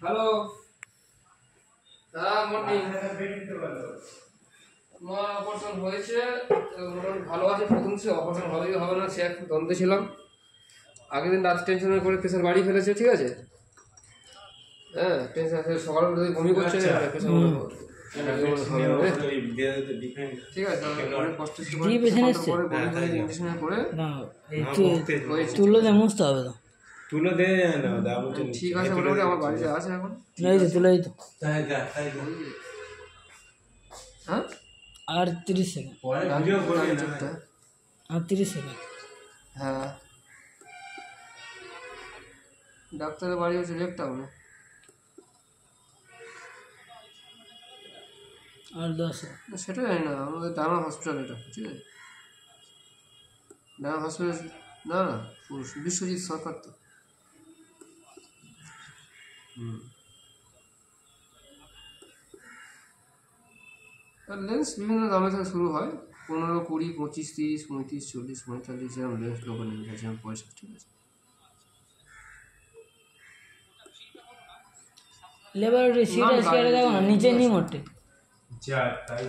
Hello, হ্যাঁ morning. তোমার operation হয়েছে, মোটামুটি ভালো আছে। প্রথম সে অপারেশন হবেই হবে না, সে একটু দ্বন্দ্বে ছিলাম। আগের দিন রাত টেনশনের করে প্রেশার বাড়ি ফেলেছে, ঠিক আছে? হ্যাঁ, টেনশন আছে, সকালে উঠে বমি করছে, প্রেশার ঠিক আছে। অনেক কষ্ট করে ইঞ্জেকশন করে তুলো দিয়ে মুছতে হবে তো। তুলো দে না, ঠিক আছে, মোটামুটি আমার বাড়িতে আছে এখন। এই তো তুলো, এই তো। হ্যাঁ, আর 30 সেকেন্ড, আর 30 সেকেন্ড। হ্যাঁ, ডাক্তারের বাড়ি হচ্ছে লেকটাউনে। আর 10 সেকেন্ড। সেটা জানি না, আমাদের ডানা হসপিটাল এটা, ঠিক আছে? ডানা হসপিটাল না না, বিশ্বজিৎ সরকার তো। লেন্স বিভিন্ন দামে থেকে শুরু হয়, 15, 20, 25, 30, 35, 40, 45, যেরকম লেন্স লোকের নিয়ে গেছে পয়সা, ঠিক আছে? লেবার সিরিয়াস করে দেখো না, নিচে নিয়ে মোটে যা তাই